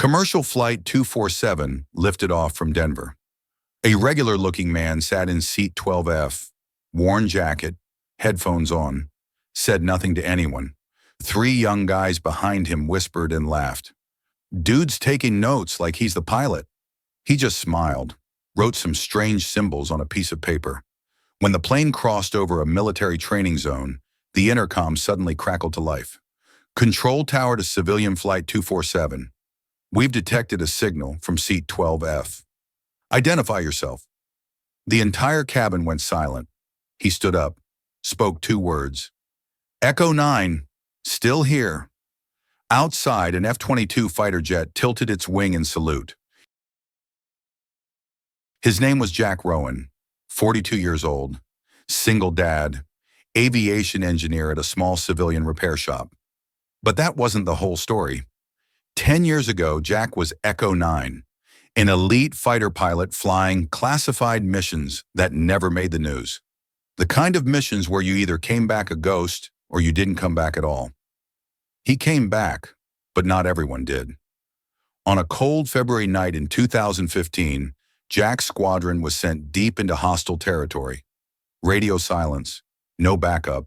Commercial Flight 247 lifted off from Denver. A regular-looking man sat in seat 12F, worn jacket, headphones on, said nothing to anyone. Three young guys behind him whispered and laughed. Dude's taking notes like he's the pilot. He just smiled, wrote some strange symbols on a piece of paper. When the plane crossed over a military training zone, the intercom suddenly crackled to life. Control tower to civilian flight 247. We've detected a signal from seat 12F. Identify yourself. The entire cabin went silent. He stood up, spoke two words. Echo 9, still here. Outside, an F-22 fighter jet tilted its wing in salute. His name was Jack Rowan, 42 years old, single dad, aviation engineer at a small civilian repair shop. But that wasn't the whole story. 10 years ago, Jack was Echo 9, an elite fighter pilot flying classified missions that never made the news. The kind of missions where you either came back a ghost or you didn't come back at all. He came back, but not everyone did. On a cold February night in 2015, Jack's squadron was sent deep into hostile territory. Radio silence, no backup,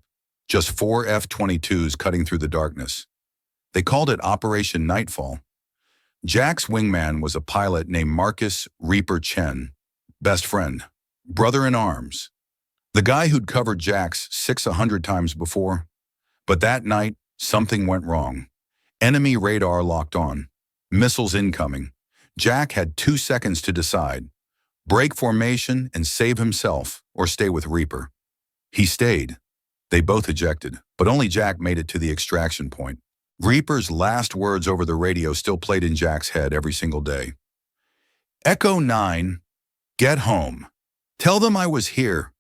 just 4 F-22s cutting through the darkness. They called it Operation Nightfall. Jack's wingman was a pilot named Marcus Reaper Chen, best friend, brother in arms. The guy who'd covered Jack's 600 times before. But that night, something went wrong. Enemy radar locked on. Missiles incoming. Jack had 2 seconds to decide. Break formation and save himself, or stay with Reaper. He stayed. They both ejected, but only Jack made it to the extraction point. Reaper's last words over the radio still played in Jack's head every single day. Echo 9, get home. Tell them I was here.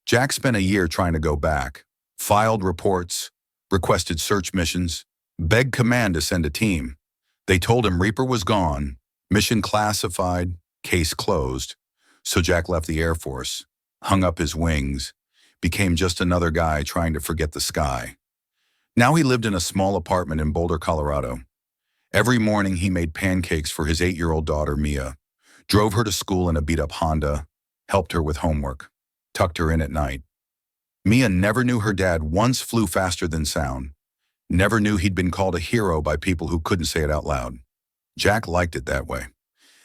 Jack spent a year trying to go back, filed reports, requested search missions, begged command to send a team. They told him Reaper was gone, mission classified, case closed. So Jack left the Air Force, hung up his wings, became just another guy trying to forget the sky. Now he lived in a small apartment in Boulder, Colorado. Every morning he made pancakes for his 8-year-old daughter, Mia, drove her to school in a beat-up Honda, helped her with homework, tucked her in at night. Mia never knew her dad once flew faster than sound, never knew he'd been called a hero by people who couldn't say it out loud. Jack liked it that way.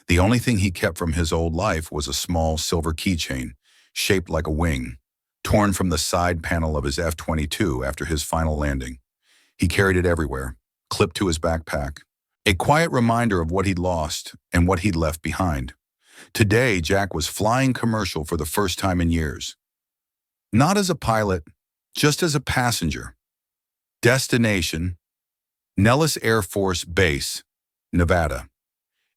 The only thing he kept from his old life was a small silver keychain, shaped like a wing, torn from the side panel of his F-22 after his final landing. He carried it everywhere, clipped to his backpack, a quiet reminder of what he'd lost and what he'd left behind. Today, Jack was flying commercial for the first time in years. Not as a pilot, just as a passenger. Destination, Nellis Air Force Base, Nevada.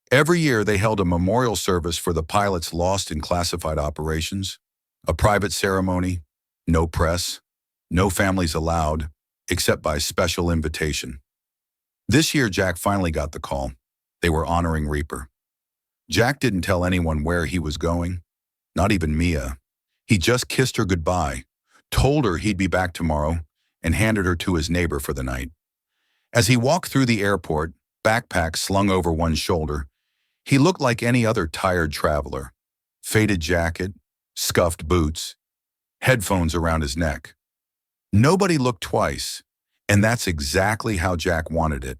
Every year they held a memorial service for the pilots lost in classified operations. A private ceremony, no press, no families allowed, except by special invitation. This year, Jack finally got the call. They were honoring Reaper. Jack didn't tell anyone where he was going, not even Mia. He just kissed her goodbye, told her he'd be back tomorrow, and handed her to his neighbor for the night. As he walked through the airport, backpack slung over one shoulder, he looked like any other tired traveler. Faded jacket, scuffed boots, headphones around his neck. Nobody looked twice, and that's exactly how Jack wanted it,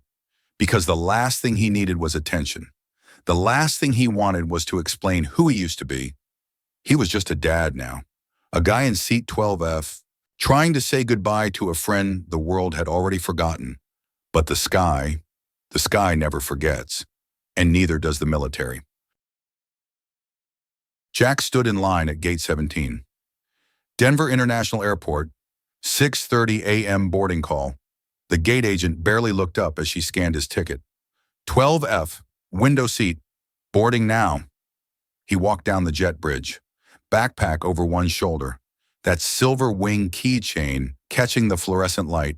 because the last thing he needed was attention. The last thing he wanted was to explain who he used to be. He was just a dad now, a guy in seat 12F, trying to say goodbye to a friend the world had already forgotten. But the sky never forgets, and neither does the military. Jack stood in line at Gate 17. Denver International Airport, 6:30 a.m. boarding call. The gate agent barely looked up as she scanned his ticket. 12F, window seat, boarding now. He walked down the jet bridge, backpack over one shoulder, that silver wing keychain catching the fluorescent light.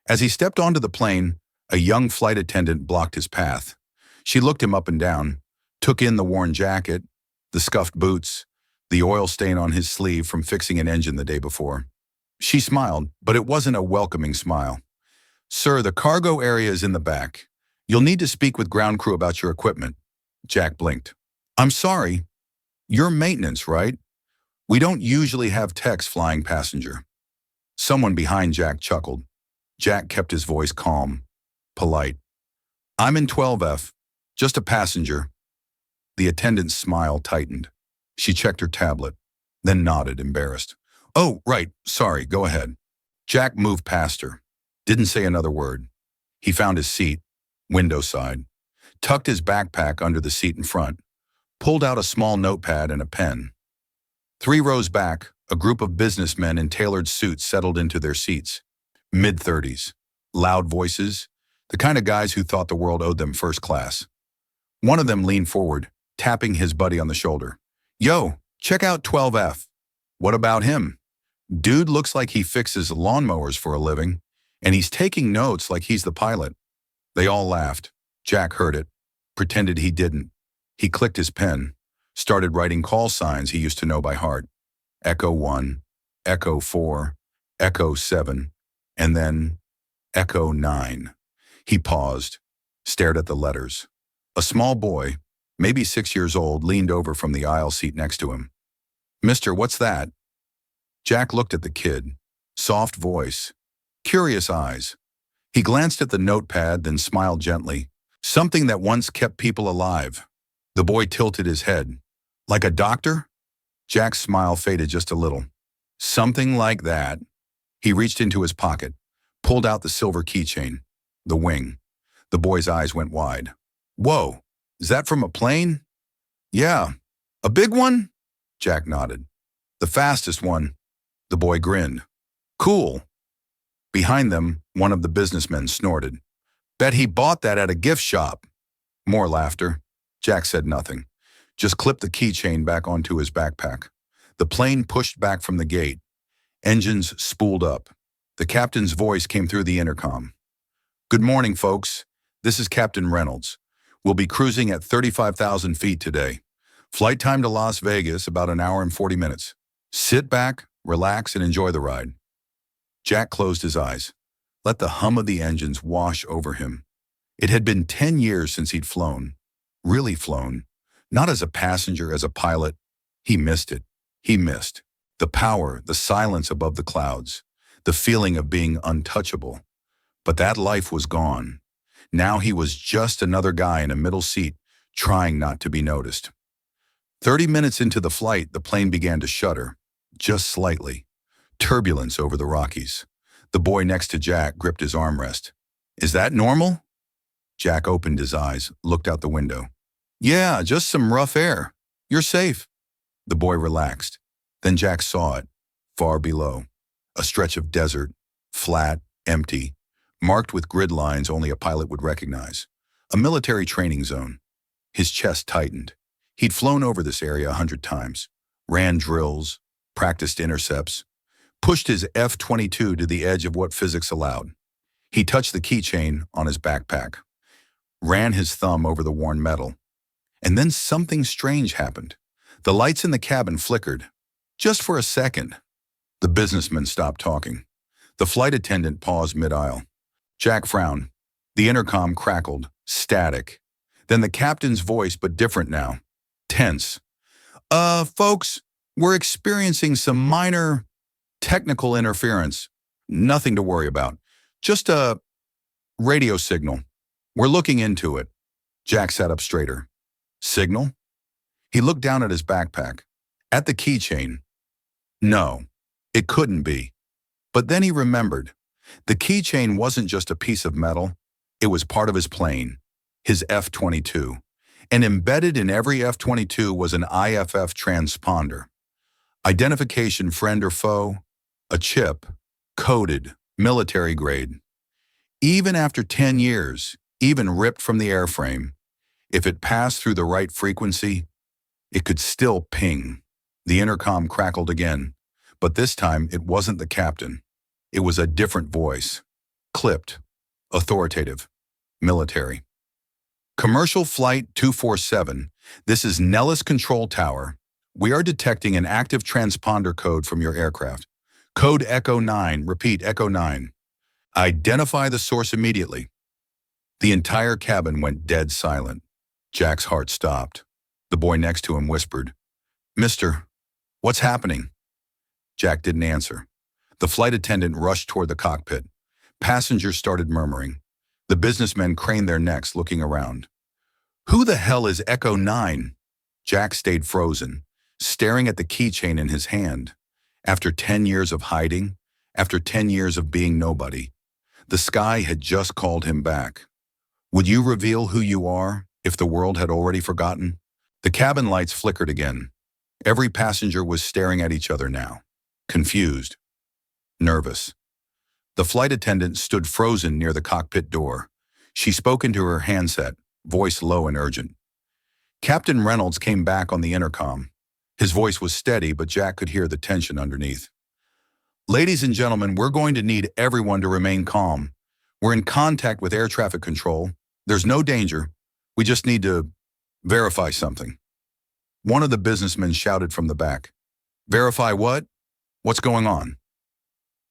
As he stepped onto the plane, a young flight attendant blocked his path. She looked him up and down, took in the worn jacket, the scuffed boots, the oil stain on his sleeve from fixing an engine the day before. She smiled, but it wasn't a welcoming smile. "Sir, the cargo area is in the back. You'll need to speak with ground crew about your equipment. Jack blinked. I'm sorry. You're maintenance, right? We don't usually have techs flying passenger. Someone behind Jack chuckled. Jack kept his voice calm, polite. I'm in 12F, just a passenger. The attendant's smile tightened. She checked her tablet, then nodded, embarrassed. Oh, right, sorry, go ahead. Jack moved past her, didn't say another word. He found his seat, window side, tucked his backpack under the seat in front, pulled out a small notepad and a pen. 3 rows back, a group of businessmen in tailored suits settled into their seats. Mid-30s, loud voices, the kind of guys who thought the world owed them first class. One of them leaned forward, tapping his buddy on the shoulder. Yo, check out 12F. What about him? Dude looks like he fixes lawnmowers for a living, and he's taking notes like he's the pilot. They all laughed. Jack heard it, pretended he didn't. He clicked his pen, started writing call signs he used to know by heart. Echo 1, Echo 4, Echo 7, and then Echo 9. He paused, stared at the letters. A small boy, maybe 6 years old, leaned over from the aisle seat next to him. Mister, what's that? Jack looked at the kid. Soft voice, curious eyes. He glanced at the notepad, then smiled gently. Something that once kept people alive. The boy tilted his head. Like a doctor? Jack's smile faded just a little. Something like that. He reached into his pocket, pulled out the silver keychain, the wing. The boy's eyes went wide. Whoa, is that from a plane? Yeah. A big one? Jack nodded. The fastest one. The boy grinned. Cool. Behind them, one of the businessmen snorted. Bet he bought that at a gift shop. More laughter. Jack said nothing, just clipped the keychain back onto his backpack. The plane pushed back from the gate. Engines spooled up. The captain's voice came through the intercom. Good morning, folks. This is Captain Reynolds. We'll be cruising at 35,000 feet today. Flight time to Las Vegas, about an hour and 40 minutes. Sit back, relax, and enjoy the ride. Jack closed his eyes, let the hum of the engines wash over him. It had been 10 years since he'd flown. Really flown. Not as a passenger, as a pilot. He missed it. He missed the power, the silence above the clouds, the feeling of being untouchable. But that life was gone. Now he was just another guy in a middle seat, trying not to be noticed. 30 minutes into the flight, the plane began to shudder, just slightly. Turbulence over the Rockies. The boy next to Jack gripped his armrest. Is that normal? Jack opened his eyes, looked out the window. Yeah, just some rough air. You're safe. The boy relaxed. Then Jack saw it, far below. A stretch of desert, flat, empty, marked with grid lines only a pilot would recognize. A military training zone. His chest tightened. He'd flown over this area 100 times, ran drills, practiced intercepts, pushed his F-22 to the edge of what physics allowed. He touched the keychain on his backpack, ran his thumb over the worn metal. And then something strange happened. The lights in the cabin flickered, just for a second. The businessman stopped talking. The flight attendant paused mid-aisle. Jack frowned. The intercom crackled, static. Then the captain's voice, but different now. Tense. Folks, we're experiencing some minor technical interference. Nothing to worry about. Just a radio signal. We're looking into it. Jack sat up straighter. Signal? He looked down at his backpack. At the keychain. No, it couldn't be. But then he remembered. The keychain wasn't just a piece of metal. It was part of his plane, his F-22. And embedded in every F-22 was an IFF transponder. Identification, friend or foe, a chip, coded, military grade. Even after 10 years, even ripped from the airframe, if it passed through the right frequency, it could still ping. The intercom crackled again, but this time it wasn't the captain. It was a different voice, clipped, authoritative, military. Commercial Flight 247, this is Nellis Control Tower. We are detecting an active transponder code from your aircraft. Code Echo 9, repeat Echo 9. Identify the source immediately. The entire cabin went dead silent. Jack's heart stopped. The boy next to him whispered, "Mister, what's happening?" Jack didn't answer. The flight attendant rushed toward the cockpit. Passengers started murmuring. The businessmen craned their necks, looking around. "Who the hell is Echo 9? Jack stayed frozen, staring at the keychain in his hand. After 10 years of hiding, after 10 years of being nobody, the sky had just called him back. Would you reveal who you are if the world had already forgotten? The cabin lights flickered again. Every passenger was staring at each other now, confused, nervous. The flight attendant stood frozen near the cockpit door. She spoke into her handset, voice low and urgent. Captain Reynolds came back on the intercom. His voice was steady, but Jack could hear the tension underneath. "Ladies and gentlemen, we're going to need everyone to remain calm. We're in contact with air traffic control. There's no danger. We just need to verify something." One of the businessmen shouted from the back. "Verify what? What's going on?"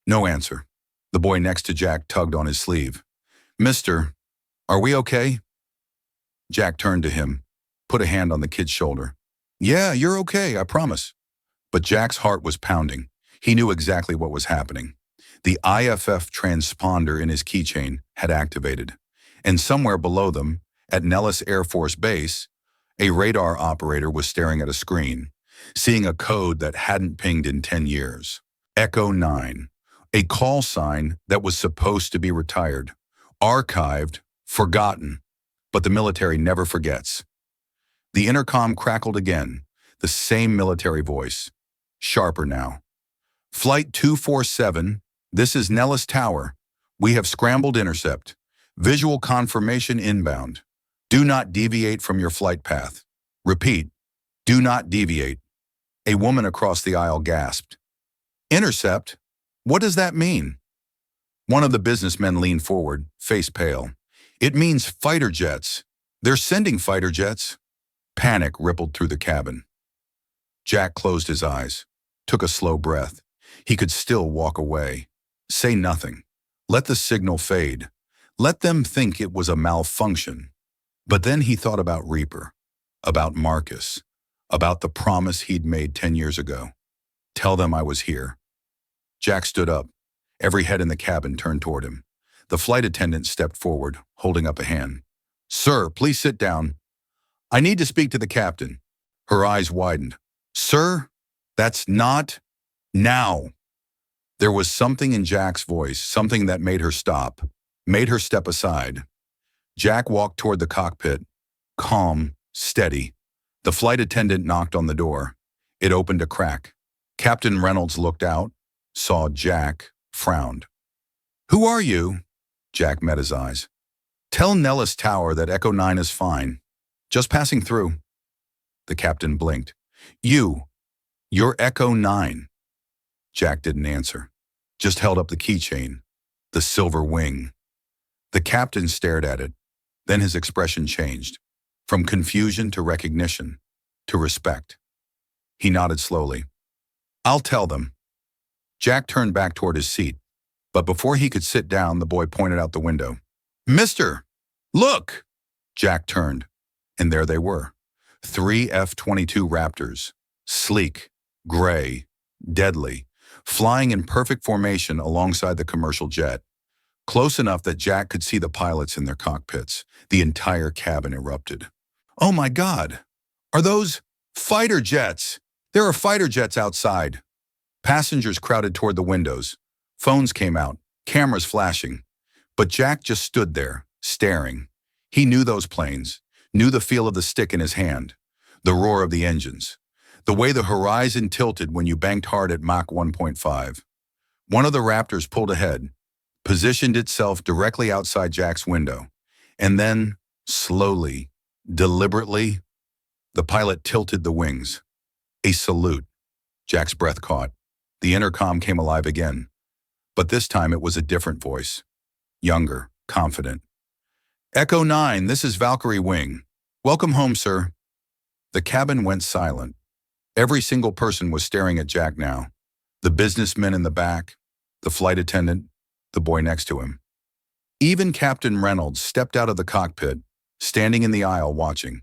No answer. The boy next to Jack tugged on his sleeve. "Mister, are we okay?" Jack turned to him, put a hand on the kid's shoulder. "Yeah, you're okay, I promise." But Jack's heart was pounding. He knew exactly what was happening. The IFF transponder in his keychain had activated, and somewhere below them, at Nellis Air Force Base, a radar operator was staring at a screen, seeing a code that hadn't pinged in 10 years. Echo 9, a call sign that was supposed to be retired, archived, forgotten, but the military never forgets. The intercom crackled again, the same military voice, sharper now. "Flight 247, this is Nellis Tower. We have scrambled intercept. Visual confirmation inbound. Do not deviate from your flight path. Repeat, do not deviate." A woman across the aisle gasped. "Intercept? What does that mean?" One of the businessmen leaned forward, face pale. "It means fighter jets. They're sending fighter jets." Panic rippled through the cabin. Jack closed his eyes, took a slow breath. He could still walk away. Say nothing. Let the signal fade. Let them think it was a malfunction. But then he thought about Reaper, about Marcus, about the promise he'd made 10 years ago. "Tell them I was here." Jack stood up. Every head in the cabin turned toward him. The flight attendant stepped forward, holding up a hand. "Sir, please sit down. I need to speak to the captain." Her eyes widened. "Sir, that's not now." There was something in Jack's voice, something that made her stop, made her step aside. Jack walked toward the cockpit, calm, steady. The flight attendant knocked on the door. It opened a crack. Captain Reynolds looked out, saw Jack, frowned. "Who are you?" Jack met his eyes. "Tell Nellis Tower that Echo 9 is fine. Just passing through." The captain blinked. You're Echo 9. Jack didn't answer, just held up the keychain, the silver wing. The captain stared at it. Then his expression changed, from confusion to recognition, to respect. He nodded slowly. "I'll tell them." Jack turned back toward his seat, but before he could sit down, the boy pointed out the window. "Mister, look!" Jack turned, and there they were. 3 F-22 Raptors, sleek, gray, deadly, flying in perfect formation alongside the commercial jet. Close enough that Jack could see the pilots in their cockpits. The entire cabin erupted. "Oh my God! Are those fighter jets? There are fighter jets outside." Passengers crowded toward the windows. Phones came out, cameras flashing. But Jack just stood there, staring. He knew those planes, knew the feel of the stick in his hand, the roar of the engines, the way the horizon tilted when you banked hard at Mach 1.5. One of the Raptors pulled ahead, positioned itself directly outside Jack's window, and then, slowly, deliberately, the pilot tilted the wings. A salute. Jack's breath caught. The intercom came alive again. But this time it was a different voice. Younger, confident. "Echo 9, this is Valkyrie Wing. Welcome home, sir." The cabin went silent. Every single person was staring at Jack now. The businessmen in the back, the flight attendant, the boy next to him. Even Captain Reynolds stepped out of the cockpit, standing in the aisle watching.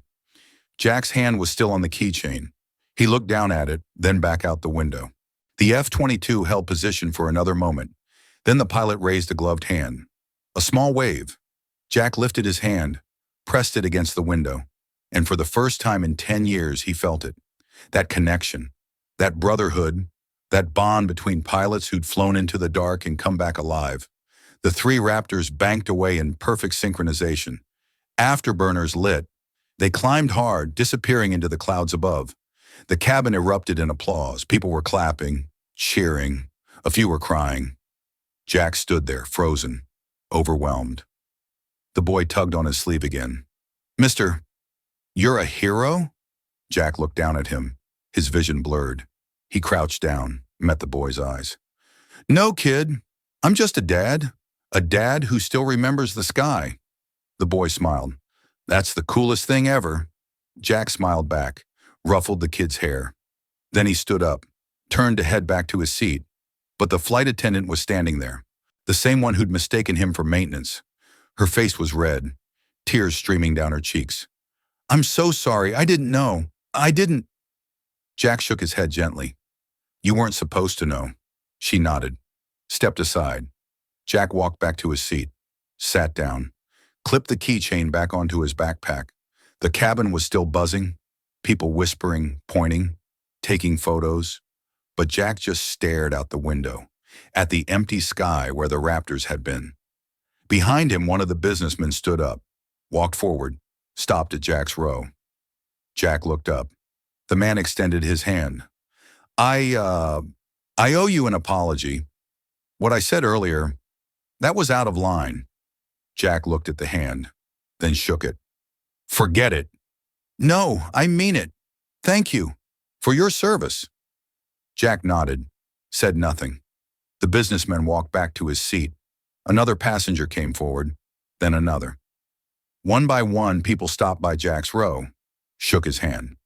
Jack's hand was still on the keychain. He looked down at it, then back out the window. The F-22 held position for another moment. Then the pilot raised a gloved hand. A small wave. Jack lifted his hand, pressed it against the window, and for the first time in 10 years he felt it. That connection, that brotherhood, that bond between pilots who'd flown into the dark and come back alive. The three Raptors banked away in perfect synchronization. Afterburners lit. They climbed hard, disappearing into the clouds above. The cabin erupted in applause. People were clapping, cheering. A few were crying. Jack stood there, frozen, overwhelmed. The boy tugged on his sleeve again. "Mister, you're a hero?" Jack looked down at him, his vision blurred. He crouched down, met the boy's eyes. "No, kid. I'm just a dad who still remembers the sky." The boy smiled. "That's the coolest thing ever." Jack smiled back, ruffled the kid's hair. Then he stood up, turned to head back to his seat, but the flight attendant was standing there, the same one who'd mistaken him for maintenance. Her face was red, tears streaming down her cheeks. "I'm so sorry. I didn't know. I didn't." Jack shook his head gently. "You weren't supposed to know." She nodded, stepped aside. Jack walked back to his seat, sat down, clipped the keychain back onto his backpack. The cabin was still buzzing, people whispering, pointing, taking photos. But Jack just stared out the window, at the empty sky where the Raptors had been. Behind him, one of the businessmen stood up, walked forward, stopped at Jack's row. Jack looked up. The man extended his hand. I owe you an apology. What I said earlier, that was out of line." Jack looked at the hand, then shook it. "Forget it." "No, I mean it. Thank you. For your service." Jack nodded, said nothing. The businessman walked back to his seat. Another passenger came forward, then another. One by one, people stopped by Jack's row, shook his hand,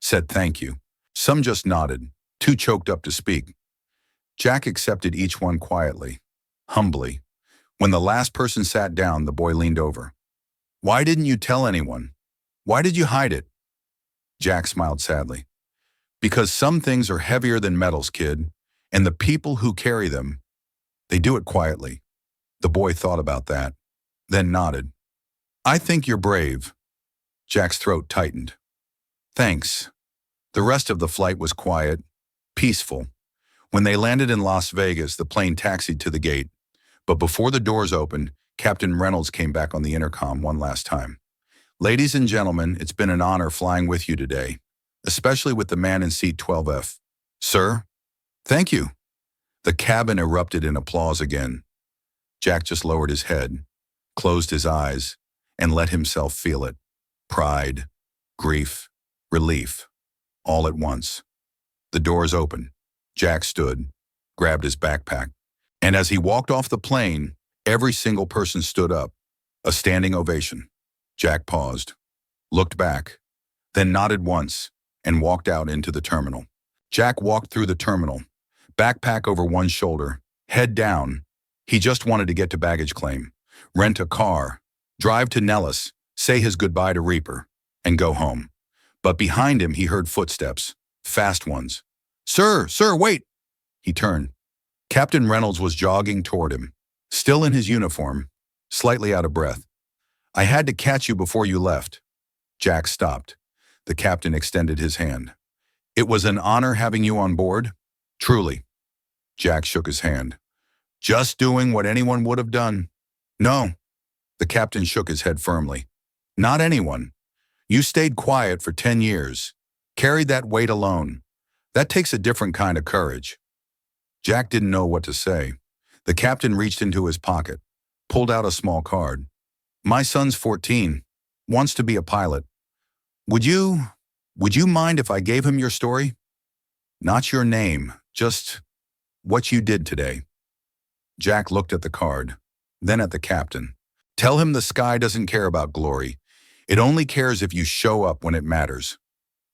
said thank you. Some just nodded, too choked up to speak. Jack accepted each one quietly, humbly. When the last person sat down, the boy leaned over. "Why didn't you tell anyone? Why did you hide it?" Jack smiled sadly. "Because some things are heavier than metals, kid, and the people who carry them, they do it quietly." The boy thought about that, then nodded. "I think you're brave." Jack's throat tightened. "Thanks." The rest of the flight was quiet, peaceful. When they landed in Las Vegas, the plane taxied to the gate. But before the doors opened, Captain Reynolds came back on the intercom one last time. "Ladies and gentlemen, it's been an honor flying with you today, especially with the man in seat 12F. Sir, thank you." The cabin erupted in applause again. Jack just lowered his head, closed his eyes, and let himself feel it. Pride, grief, relief, all at once. The doors opened. Jack stood, grabbed his backpack, and as he walked off the plane, every single person stood up, a standing ovation. Jack paused, looked back, then nodded once, and walked out into the terminal. Jack walked through the terminal, backpack over one shoulder, head down. He just wanted to get to baggage claim, rent a car, drive to Nellis, say his goodbye to Reaper, and go home. But behind him he heard footsteps, fast ones. Sir, wait!" He turned. Captain Reynolds was jogging toward him, still in his uniform, slightly out of breath. "I had to catch you before you left." Jack stopped. The captain extended his hand. "It was an honor having you on board. Truly." Jack shook his hand. "Just doing what anyone would have done." "No." The captain shook his head firmly. "Not anyone. You stayed quiet for 10 years, carried that weight alone. That takes a different kind of courage." Jack didn't know what to say. The captain reached into his pocket, pulled out a small card. "My son's 14, wants to be a pilot. Would you mind if I gave him your story? Not your name, just what you did today." Jack looked at the card, then at the captain. "Tell him the sky doesn't care about glory. It only cares if you show up when it matters."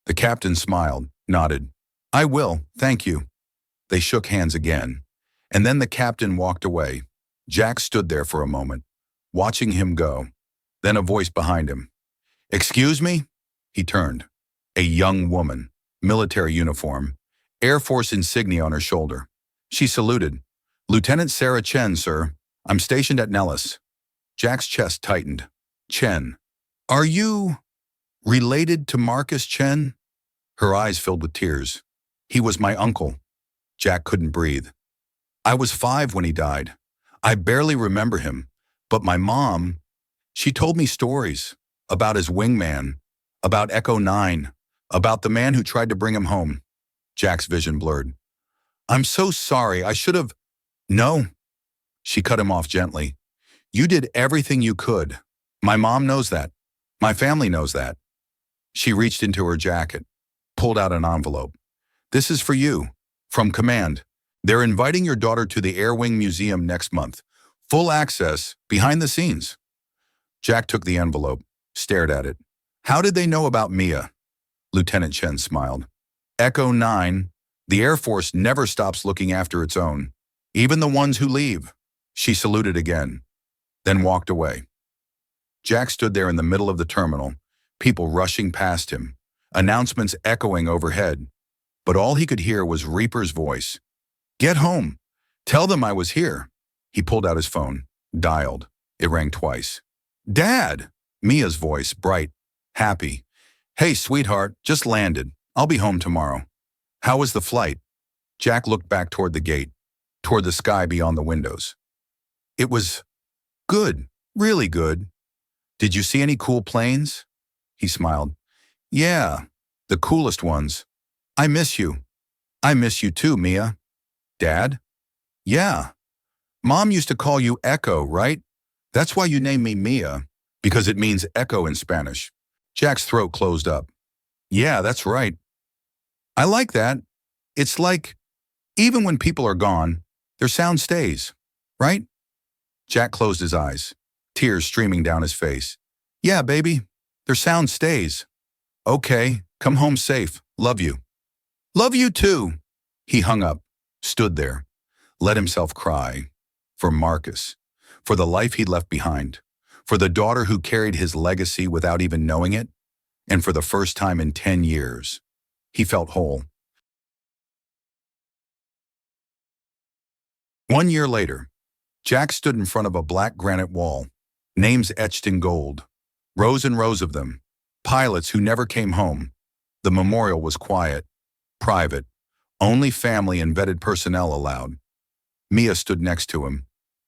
The captain smiled, nodded. "I will, thank you." They shook hands again, and then the captain walked away. Jack stood there for a moment, watching him go. Then a voice behind him. "Excuse me?" He turned. A young woman, military uniform, Air Force insignia on her shoulder. She saluted. "Lieutenant Sarah Chen, sir. I'm stationed at Nellis." Jack's chest tightened. "Chen. Are you related to Marcus Chen?" Her eyes filled with tears. "He was my uncle." Jack couldn't breathe. "I was 5 when he died. I barely remember him, but my mom, she told me stories about his wingman, about Echo 9, about the man who tried to bring him home." Jack's vision blurred. "I'm so sorry. I should have—" "No." She cut him off gently. "You did everything you could. My mom knows that. My family knows that." She reached into her jacket, pulled out an envelope. "This is for you, from Command. They're inviting your daughter to the Air Wing Museum next month. Full access, behind the scenes." Jack took the envelope, stared at it. "How did they know about Mia?" Lieutenant Chen smiled. "Echo 9, the Air Force never stops looking after its own, even the ones who leave." She saluted again, then walked away. Jack stood there in the middle of the terminal, people rushing past him, announcements echoing overhead. But all he could hear was Reaper's voice. "Get home. Tell them I was here." He pulled out his phone, dialed. It rang twice. "Dad!" Mia's voice, bright, happy. "Hey, sweetheart, just landed. I'll be home tomorrow." "How was the flight?" Jack looked back toward the gate, toward the sky beyond the windows. "It was good, really good." "Did you see any cool planes?" He smiled. "Yeah, the coolest ones. I miss you." "I miss you too, Mia." "Dad?" "Yeah. Mom used to call you Echo, right? That's why you named me Mia, because it means echo in Spanish." Jack's throat closed up. "Yeah, that's right. I like that. It's like, even when people are gone, their sound stays, right?" Jack closed his eyes, tears streaming down his face. "Yeah, baby, their sound stays." "Okay, come home safe. Love you." "Love you too." He hung up, stood there, let himself cry. For Marcus, for the life he'd left behind, for the daughter who carried his legacy without even knowing it, and for the first time in 10 years, he felt whole. 1 year later, Jack stood in front of a black granite wall, names etched in gold, rows and rows of them, pilots who never came home. The memorial was quiet, private, only family and vetted personnel allowed. Mia stood next to him,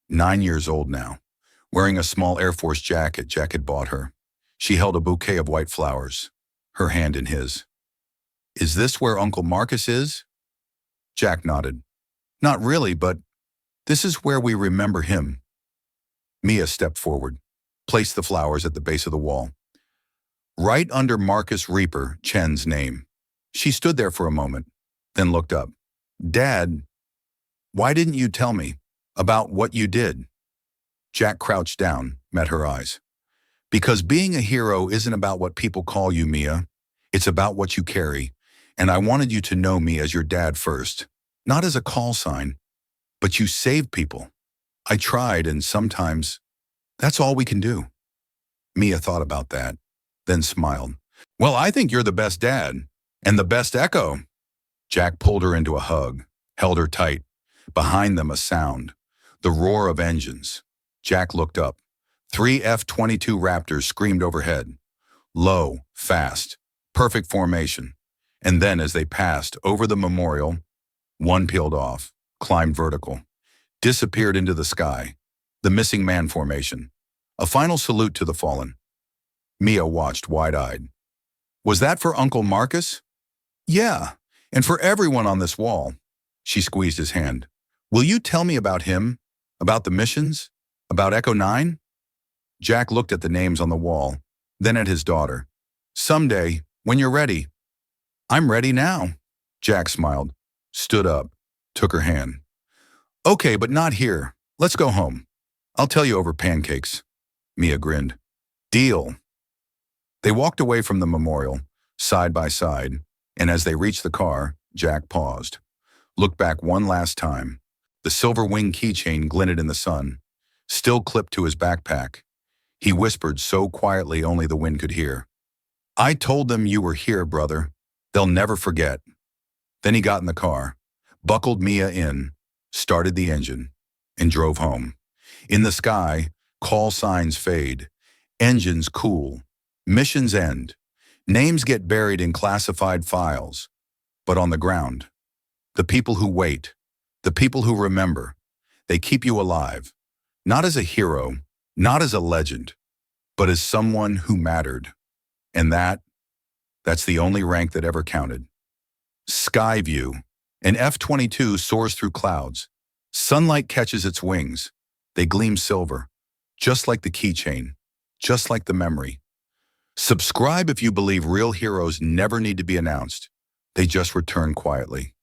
9 years old now, wearing a small Air Force jacket Jack had bought her. She held a bouquet of white flowers, her hand in his. "Is this where Uncle Marcus is?" Jack nodded. "Not really, but this is where we remember him." Mia stepped forward, placed the flowers at the base of the wall, right under Marcus Reaper Chen's name. She stood there for a moment, then looked up. "Dad, why didn't you tell me about what you did?" Jack crouched down, met her eyes. "Because being a hero isn't about what people call you, Mia. It's about what you carry. And I wanted you to know me as your dad first, not as a call sign. But you saved people. I tried, and sometimes that's all we can do." Mia thought about that, then smiled. "Well, I think you're the best dad, and the best Echo." Jack pulled her into a hug, held her tight. Behind them a sound, the roar of engines. Jack looked up. 3 F-22 Raptors screamed overhead. Low, fast, perfect formation. And then as they passed over the memorial, one peeled off, climbed vertical, disappeared into the sky, the missing man formation. A final salute to the fallen. Mia watched wide-eyed. "Was that for Uncle Marcus?" "Yeah, and for everyone on this wall." She squeezed his hand. "Will you tell me about him? About the missions? About Echo 9? Jack looked at the names on the wall, then at his daughter. "Someday, when you're ready." "I'm ready now." Jack smiled, stood up, took her hand. "Okay, but not here. Let's go home. I'll tell you over pancakes." Mia grinned. "Deal." They walked away from the memorial, side by side, and as they reached the car, Jack paused, looked back one last time. The silver wing keychain glinted in the sun. still clipped to his backpack. He whispered so quietly only the wind could hear. "I told them you were here, brother. They'll never forget." Then he got in the car, buckled Mia in, started the engine, and drove home. In the sky, call signs fade, engines cool, missions end, names get buried in classified files. But on the ground, the people who wait, the people who remember, they keep you alive, not as a hero, not as a legend, but as someone who mattered. And that's the only rank that ever counted. Sky view. An F-22 soars through clouds. Sunlight catches its wings. They gleam silver, just like the keychain, just like the memory. Subscribe if you believe real heroes never need to be announced. They just return quietly.